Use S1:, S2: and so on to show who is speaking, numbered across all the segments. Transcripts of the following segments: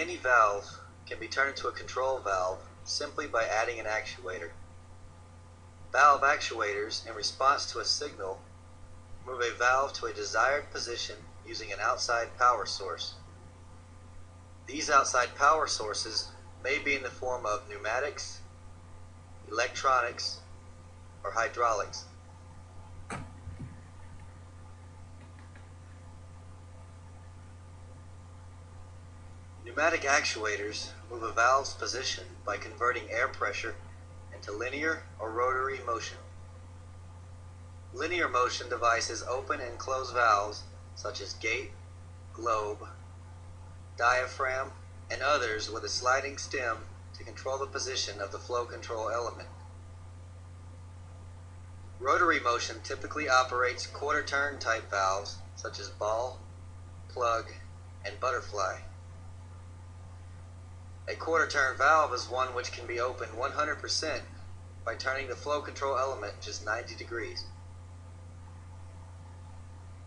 S1: Any valve can be turned into a control valve simply by adding an actuator. Valve actuators, in response to a signal, move a valve to a desired position using an outside power source. These outside power sources may be in the form of pneumatics, electronics, or hydraulics. Pneumatic actuators move a valve's position by converting air pressure into linear or rotary motion. Linear motion devices open and close valves such as gate, globe, diaphragm, and others with a sliding stem to control the position of the flow control element. Rotary motion typically operates quarter-turn type valves such as ball, plug, and butterfly. A quarter-turn valve is one which can be opened 100% by turning the flow control element just 90 degrees.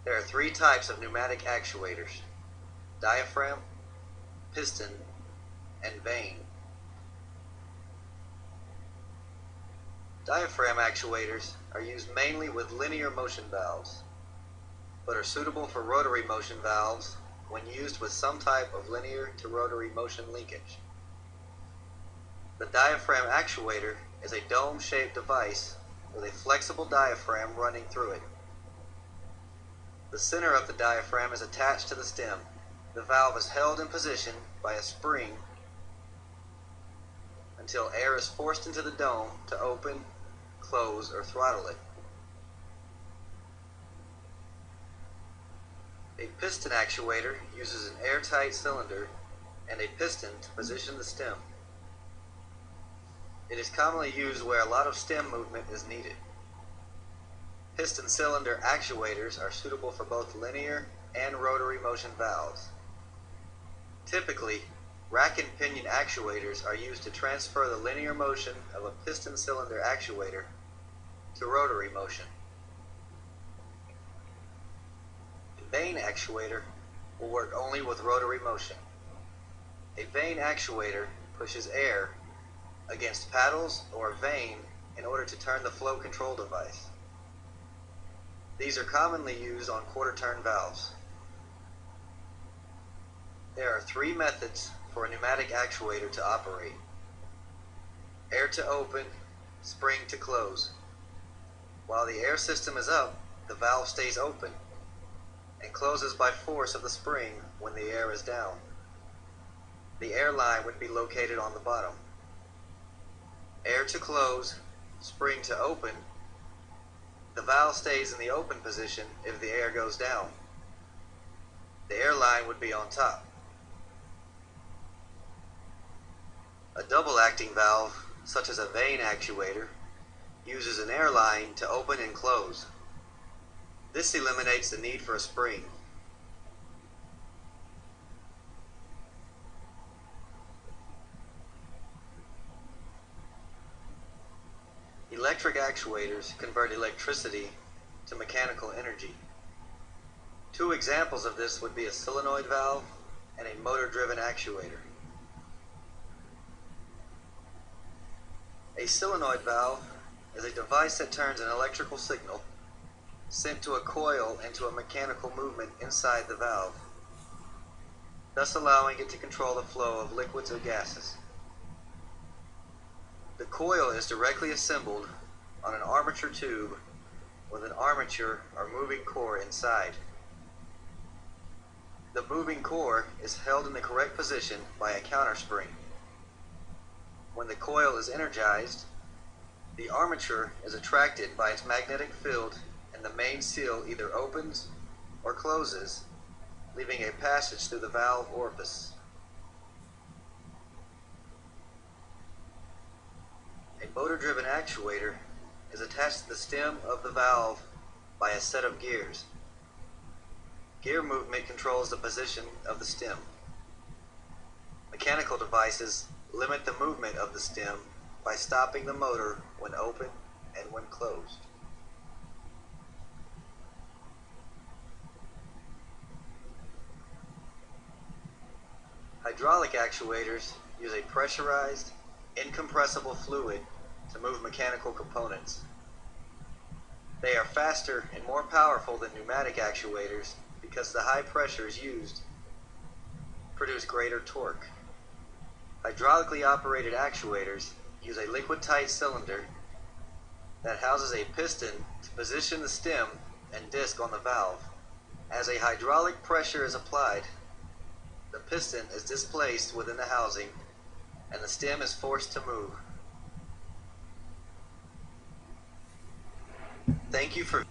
S1: There are three types of pneumatic actuators: diaphragm, piston, and vane. Diaphragm actuators are used mainly with linear motion valves, but are suitable for rotary motion valves when used with some type of linear to rotary motion linkage. The diaphragm actuator is a dome-shaped device with a flexible diaphragm running through it. The center of the diaphragm is attached to the stem. The valve is held in position by a spring until air is forced into the dome to open, close, or throttle it. A piston actuator uses an airtight cylinder and a piston to position the stem. It is commonly used where a lot of stem movement is needed. Piston cylinder actuators are suitable for both linear and rotary motion valves. Typically, rack and pinion actuators are used to transfer the linear motion of a piston cylinder actuator to rotary motion. A vane actuator will work only with rotary motion. A vane actuator pushes air against paddles or a vane in order to turn the flow control device. These are commonly used on quarter-turn valves. There are three methods for a pneumatic actuator to operate: air to open, spring to close. While the air system is up, the valve stays open and closes by force of the spring when the air is down. The air line would be located on the bottom. Air to close, spring to open. The valve stays in the open position if the air goes down. The air line would be on top. A double-acting valve, such as a vane actuator, uses an air line to open and close. This eliminates the need for a spring. Electric actuators convert electricity to mechanical energy. Two examples of this would be a solenoid valve and a motor-driven actuator. A solenoid valve is a device that turns an electrical signal sent to a coil into a mechanical movement inside the valve, thus allowing it to control the flow of liquids or gases. The coil is directly assembled on an armature tube with an armature or moving core inside. The moving core is held in the correct position by a counterspring. When the coil is energized, the armature is attracted by its magnetic field and the main seal either opens or closes, leaving a passage through the valve orifice. A motor-driven actuator is attached to the stem of the valve by a set of gears. Gear movement controls the position of the stem. Mechanical devices limit the movement of the stem by stopping the motor when open and when closed. Hydraulic actuators use a pressurized, incompressible fluid to move mechanical components. They are faster and more powerful than pneumatic actuators because the high pressures used produce greater torque. Hydraulically operated actuators use a liquid-tight cylinder that houses a piston to position the stem and disc on the valve. As a hydraulic pressure is applied, the piston is displaced within the housing and the stem is forced to move. Thank you for